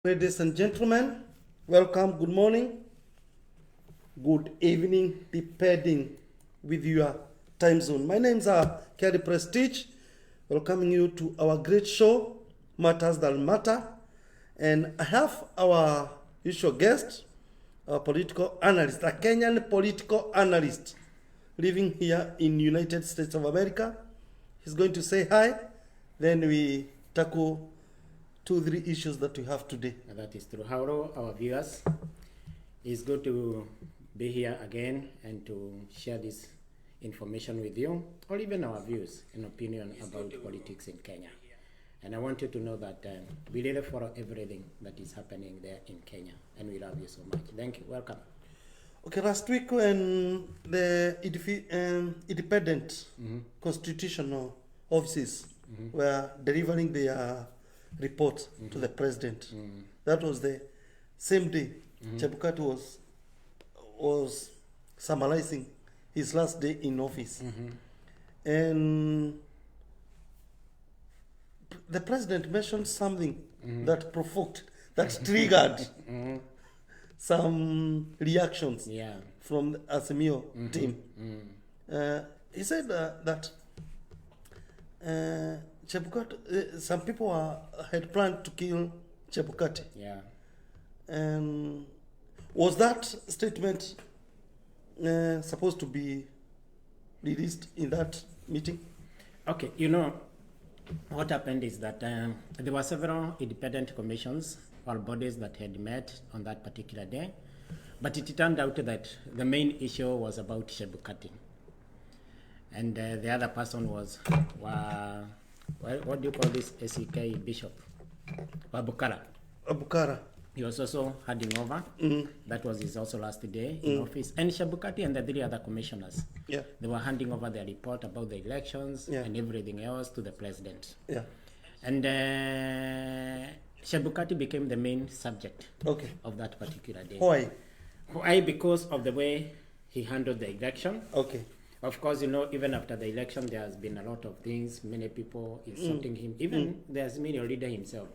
Ladies and gentlemen, welcome, good morning, good evening, depending with your time zone. My name is Kiarie Prestige, welcoming you to our great show, Matters That Matter. And I have our usual guest, our political analyst, a Kenyan political analyst living here in United States of America. He's going to say hi, then we tackle 2-3 issues that we have today. That is true. Hello, our viewers. It's good to be here again and to share this information with you, or even our views and opinion about politics in Kenya. And I want you to know that we really follow everything that is happening there in Kenya, and we love you so much. Thank you. Welcome. Okay, last week when the independent constitutional offices were delivering their report to the president, that was the same day Chebukati was summarizing his last day in office. And the president mentioned something that provoked, that triggered some reactions from the Azimio team. He said that Chebukati, some people had planned to kill Chebukati. Yeah. And was that statement supposed to be released in that meeting? Okay, what happened is that there were several independent commissions or bodies that had met on that particular day, but it turned out that the main issue was about Chebukati. And the other person was, what do you call this SEK Bishop? Abukara. Abukara. He was also handing over. That was his also last day in office. And Chebukati and the 3 other commissioners, they were handing over their report about the elections and everything else to the president. And Chebukati became the main subject of that particular day. Why? Why? Because of the way he handled the election. Okay. Of course, even after the election, there has been a lot of things, many people insulting him. Even the Azimio leader himself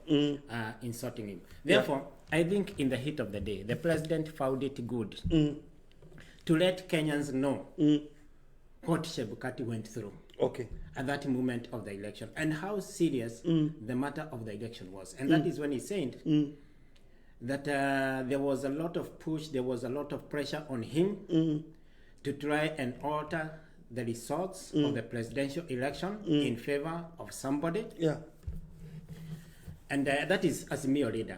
insulting him. Therefore, I think in the heat of the day, the president found it good to let Kenyans know what Chebukati went through at that moment of the election and how serious the matter of the election was. And that is when he said that there was a lot of push, there was a lot of pressure on him to try and alter the results of the presidential election in favor of somebody. And that is Azimio leader,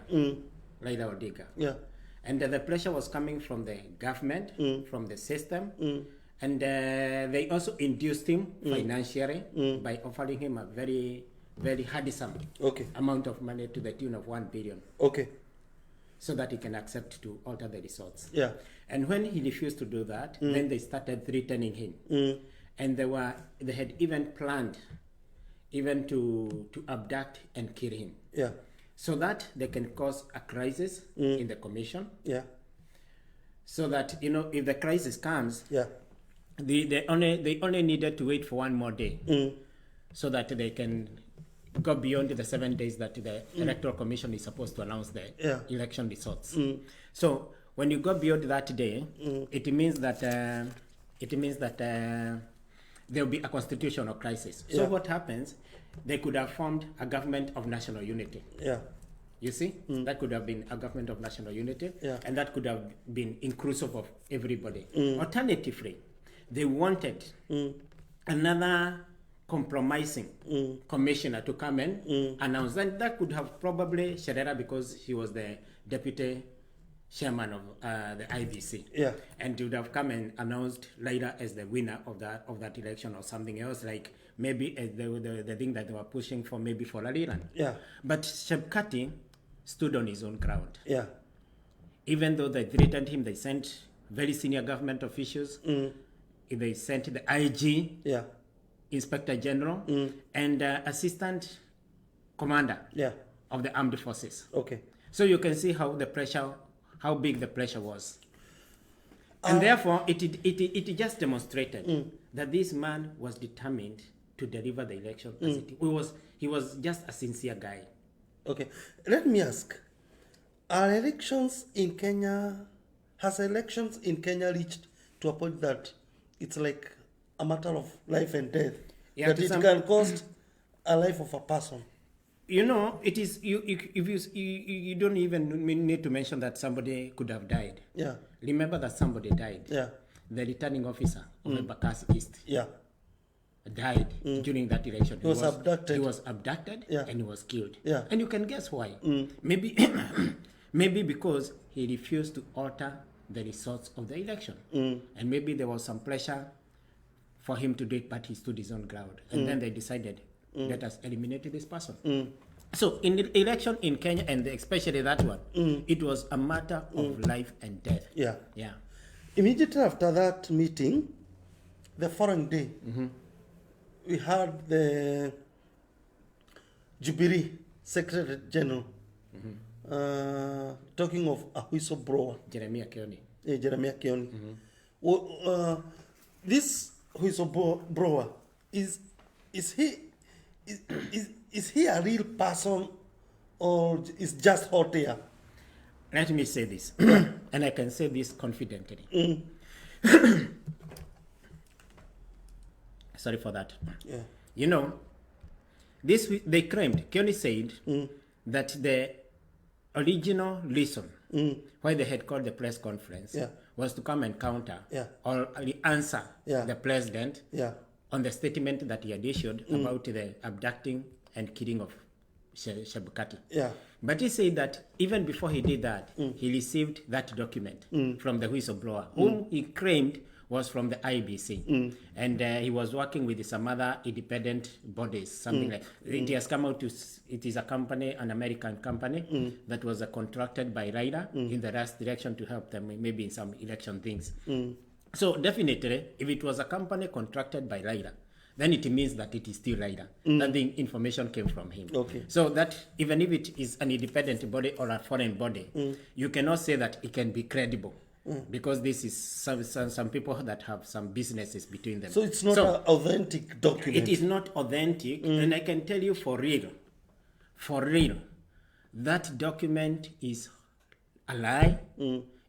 Raila Odinga. And the pressure was coming from the government, from the system, and they also induced him financially by offering him a very, very handsome amount of money to the tune of 1 billion. So that he can accept to alter the results. And when he refused to do that, then they started threatening him. And they had even planned even to abduct and kill him. So that they can cause a crisis in the commission. So that, if the crisis comes, they only needed to wait for 1 more day so that they can go beyond the 7 days that the electoral commission is supposed to announce the election results. So when you go beyond that day, it means that there will be a constitutional crisis. So what happens? They could have formed a government of national unity. You see, that could have been a government of national unity, and that could have been inclusive of everybody. Alternatively, they wanted another compromising commissioner to come and announce. And that could have probably Sherera, because he was the deputy chairman of the IBC. And would have come and announced later as the winner of that election or something else, like maybe as the thing that they were pushing for, maybe for Laliran. But Chebukati stood on his own ground. Even though they threatened him, they sent very senior government officials. They sent the IG, Inspector General, and Assistant Commander of the Armed Forces. So you can see how big the pressure was. And therefore, it just demonstrated that this man was determined to deliver the election as he was just a sincere guy. Okay, let me ask. Are elections in Kenya, has elections in Kenya reached to a point that it's like a matter of life and death? Yeah, that it can cost a life of a person? You know, it is, you don't even need to mention that somebody could have died. Yeah. Remember that somebody died. Yeah. The returning officer of Embakasi East. Yeah. Died during that election. He was abducted. He was abducted, yeah. and he was killed. Yeah. And you can guess why. Maybe maybe because he refused to alter the results of the election. And maybe there was some pressure for him to do it, but he stood his own ground. And then they decided, let us eliminate this person. So in the election in Kenya, and especially that one, it was a matter of life and death. Yeah. Yeah. Immediately after that meeting, the following day, we had the Jubilee Secretary General talking of a whistleblower. Jeremiah Kioni. Jeremiah Kioni. Well, this whistleblower, is he a real person or is just hot air? Let me say this, and I can say this confidently. Sorry for that. Yeah. You know, this they claimed, Kioni said, that the original reason why they had called the press conference was to come and counter or answer the president on the statement that he had issued about the abducting and killing of Chebukati. Yeah. But he said that even before he did that, he received that document from the whistleblower, whom he claimed was from the IBC. And he was working with some other independent bodies, something like it has come out to, it is a company, an American company that was contracted by Raila in the last election to help them maybe in some election things. So definitely, if it was a company contracted by Raila, then it means that it is still Raila. That the information came from him. Okay. So that even if it is an independent body or a foreign body, you cannot say that it can be credible. Because this is some people that have some businesses between them. So it's not an authentic document. It is not authentic, and I can tell you for real, that document is a lie,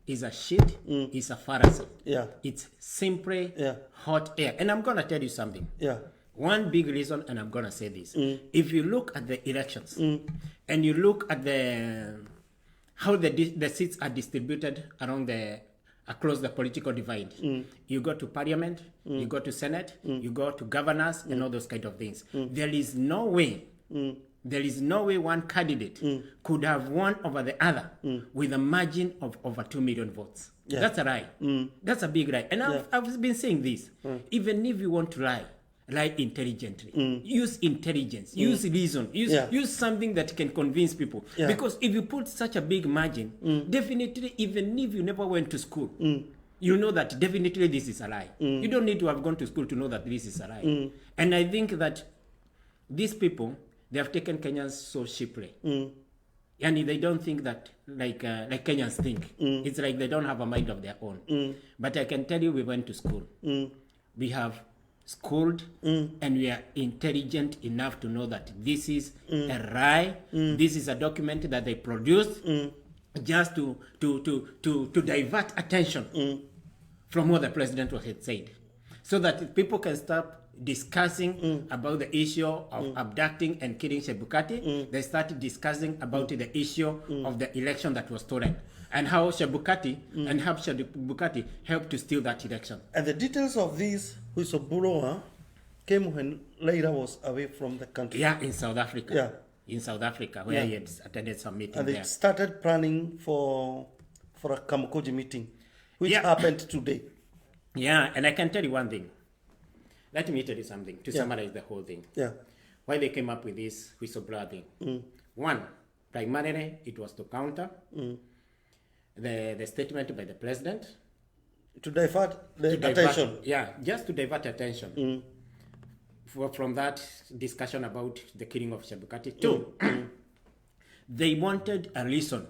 is a shit, is a fallacy. Yeah. It's simply hot air. And I'm going to tell you something. Yeah. One big reason, and I'm going to say this. If you look at the elections, and you look at how the seats are distributed across the political divide. You go to parliament, you go to senate, you go to governors, and all those kind of things. There is no way one candidate could have won over the other with a margin of over 2 million votes. Yeah. That's a lie. That's a big lie. And I've been saying this. Even if you want to lie intelligently. Use intelligence. Use reason. Use something that can convince people. Yeah. Because if you put such a big margin, definitely, even if you never went to school, you know that definitely this is a lie. You don't need to have gone to school to know that this is a lie. And I think that these people, they have taken Kenyans so cheaply. And they don't think that like Kenyans think. It's like they don't have a mind of their own. But I can tell you, we went to school. We have schooled, and we are intelligent enough to know that this is a lie. This is a document that they produced just to divert attention from what the president had said, so that people can start discussing about the issue of abducting and killing Chebukati. They started discussing about the issue of the election that was stolen, and how Chebukati helped to steal that election. And the details of this whistleblower came when Raila was away from the country. Yeah, in South Africa. Yeah. In South Africa, where he had attended some meeting and there. they started planning for a Kamukoji meeting, which happened today. Yeah, and I can tell you one thing. Let me tell you something to summarize the whole thing. Yeah. Why they came up with this whistleblower thing. One, primarily, it was to counter the statement by the president. To divert attention. Just to divert attention from that discussion about the killing of Chebukati. Two, they wanted a reason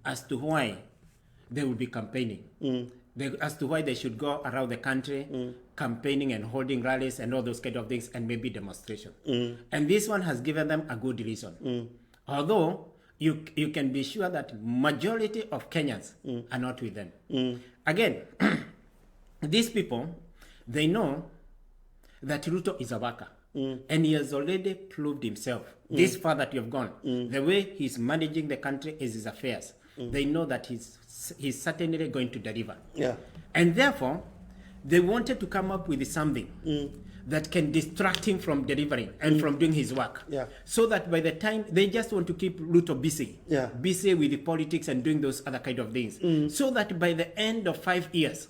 as to why they would be campaigning. As to why they should go around the country campaigning and holding rallies and all those kind of things, and maybe demonstration. And this one has given them a good reason. Although you can be sure that majority of Kenyans are not with them. Again, these people, they know that Ruto is a worker. And he has already proved himself. This far that you have gone, the way he's managing the country is his affairs. They know that he's certainly going to deliver. And therefore, they wanted to come up with something that can distract him from delivering and from doing his work. So that by the time, they just want to keep Ruto busy. Busy with the politics and doing those other kind of things. So that by the end of 5 years,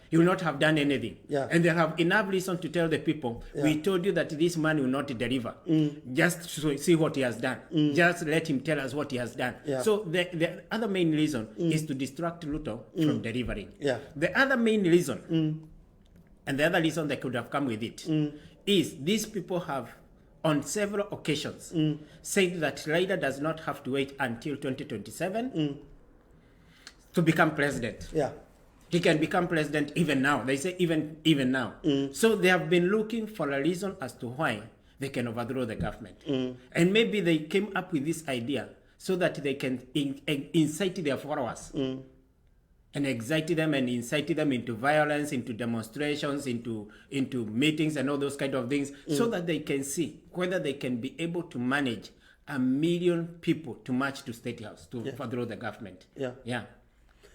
he will not have done anything. And they'll have enough reason to tell the people, we told you that this man will not deliver. Just see what he has done. Just let him tell us what he has done. So the other main reason is to distract Ruto from delivering. The other main reason, and the other reason that could have come with it, is these people have, on several occasions, said that Raila does not have to wait until 2027 to become president. He can become president even now. They say even now. So they have been looking for a reason as to why they can overthrow the government. And maybe they came up with this idea so that they can incite their followers and excite them and incite them into violence, into demonstrations, into meetings and all those kind of things, so that they can see whether they can be able to manage 1 million people to march to State House to overthrow the government.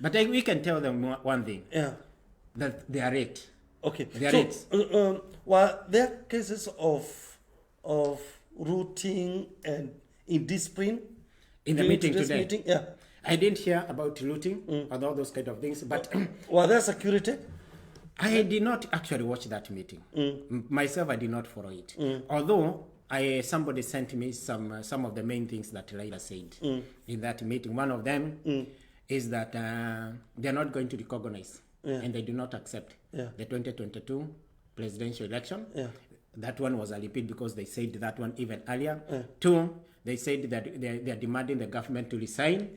But we can tell them one thing, that they are right. They are right. Were there cases of looting and indiscipline in the meeting today? Meeting? I didn't hear about looting and all those kind of things, but were there security? I did not actually watch that meeting. Myself, I did not follow it. Although somebody sent me some of the main things that Raila said in that meeting. One of them is that they're not going to recognize and they do not accept the 2022 presidential election. That one was a repeat because they said that one even earlier. 2, they said that they are demanding the government to resign.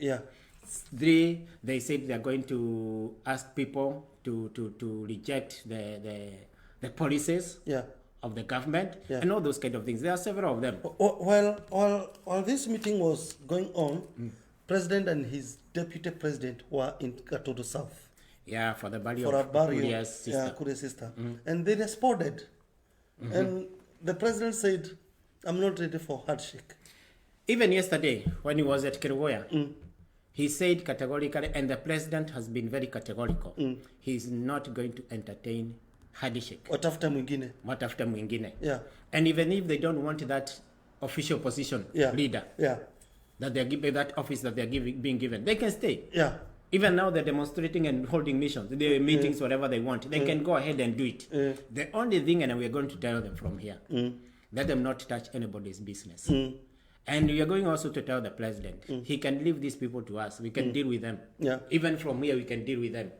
3, they said they are going to ask people to reject the policies of the government and all those kind of things. There are several of them. While this meeting was going on, President and his deputy president were in Katodo South. For the burial of Kurie's sister. And they responded. And the president said, I'm not ready for handshake. Even yesterday, when he was at Kirugoya, he said categorically, and the president has been very categorical, he's not going to entertain handshake. What after mwingine? And even if they don't want that official position leader, that they're given, that office that they're being given, they can stay. Even now they're demonstrating and holding missions, the meetings, whatever they want. They can go ahead and do it. The only thing, and we're going to tell them from here, let them not touch anybody's business. And we are going also to tell the president, he can leave these people to us. We can deal with them. Even from here, we can deal with them.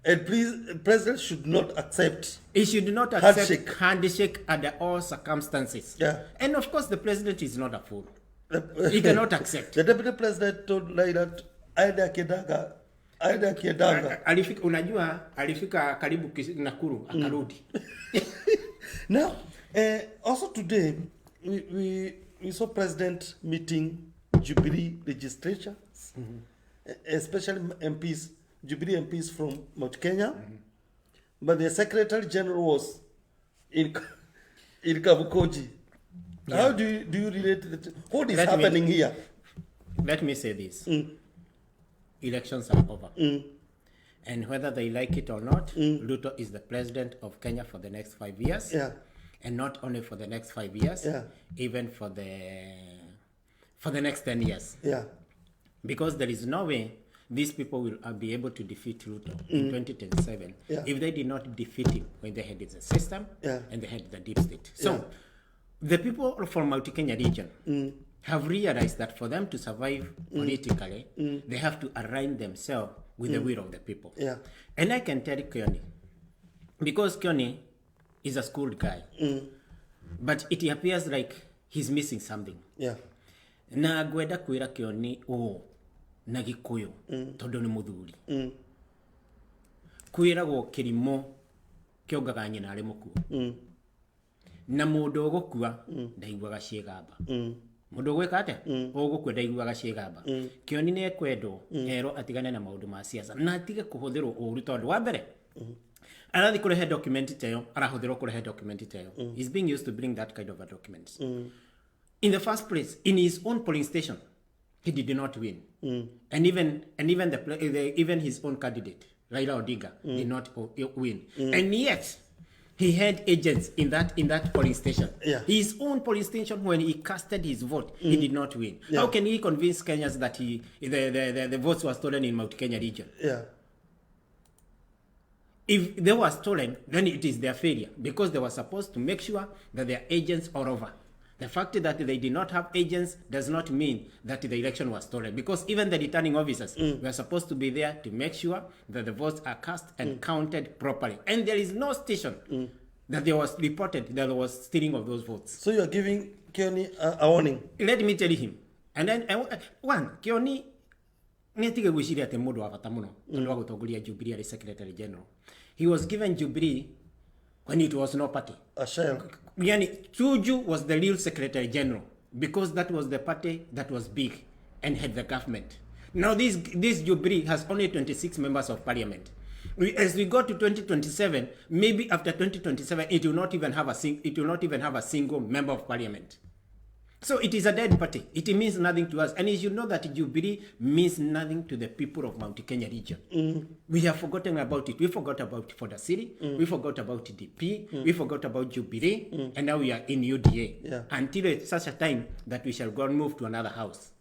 And please, the president should not accept. He should not accept handshake under all circumstances. And of course, the president is not a fool. He cannot accept. The deputy president told Raila, aida Kiedanga. Alifika karibu Nakuru akarudi. Now, also today we saw president meeting Jubilee legislatures, especially MPs, Jubilee MPs from Mount Kenya, but the Secretary General was in Kabukoji. How do you relate to that? What is happening here? Let me say this. Elections are over. And whether they like it or not, Ruto is the president of Kenya for the next 5 years. And not only for the next 5 years, even for the next 10 years. Because there is no way these people will be able to defeat Ruto in 2027 if they did not defeat him when they had the system and they had the deep state. So the people from Mount Kenya region have realized that for them to survive politically, they have to align themselves with the will of the people. And I can tell Kiarie, because Kiarie is a schooled guy, but it appears like he's missing something. Na gwenda kwira Kiarie na Gikuyu tondu ni muthuri. Kwiragwo kirimo kiongaga nyina ari mukuo. Na mundu ugukua ndaiguaga ciegamba. mundu gwika ate ugukwenda iguaga ciegamba Kioni ne kwendo ero atigane na maundu ma siasa na atige kuhuthirwo uru tondu wa mbere arathi kurehe document tayo arahuthirwo kurehe document tayo he's being used to bring that kind of a document in the first place in his own polling station he did not win and even his own candidate Raila Odinga did not win and yet he had agents in that polling station. Yeah. His own polling station, when he casted his vote, he did not win. Yeah. How can he convince Kenyans that the votes were stolen in Mount Kenya region? Yeah. If they were stolen, then it is their failure because they were supposed to make sure that their agents are over. The fact that they did not have agents does not mean that the election was stolen because even the returning officers were supposed to be there to make sure that the votes are cast and counted properly. And there is no station that there was reported that there was stealing of those votes. So you are giving Kioni a warning? Let me tell him. And then, one, Kioni, Jubilee Secretary General. He was given Jubilee when it was no party. A shell. Tuju was the real Secretary General because that was the party that was big and had the government. Now this Jubilee has only 26 members of parliament. As we go to 2027, maybe after 2027, it will not even have a single member of parliament. So it is a dead party. It means nothing to us. And as you know that Jubilee means nothing to the people of Mount Kenya region. We have forgotten about it. We forgot about for the city. We forgot about DP. We forgot about Jubilee. And now we are in UDA. Yeah. Until such a time that we shall go and move to another house.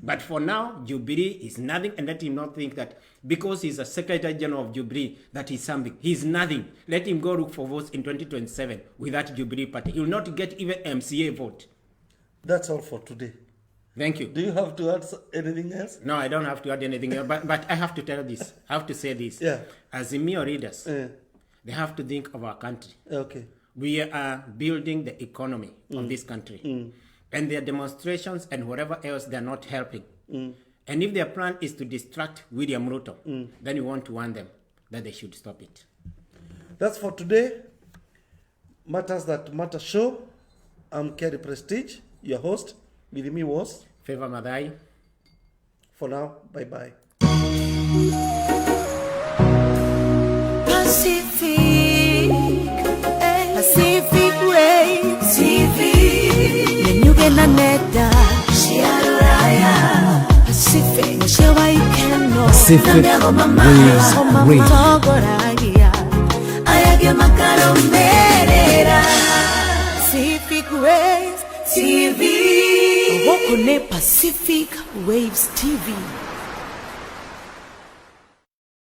But for now, Jubilee is nothing. And let him not think that because he's a Secretary General of Jubilee, that he's something. He's nothing. Let him go look for votes in 2027 with that Jubilee party. He will not get even MCA vote. That's all for today. Thank you. Do you have to add anything else? No, I don't have to add anything else. But I have to tell this. I have to say this. Yeah. As Imio readers, they have to think of our country. Okay. We are building the economy of this country. And their demonstrations and whatever else, they're not helping. And if their plan is to distract William Ruto, then we want to warn them that they should stop it. That's for today. Matters That Matter Show. I'm Kiarie Prestige, your host. With me was Favor Madai. For now, bye-bye. Pacific Way TV. Menyugena neda. Shiaraya. Pacific. Mshewa ikeno. Pacific Waves Radio. Ayage makaro merera. Pacific Waves TV. Woko ne Pacific Waves TV.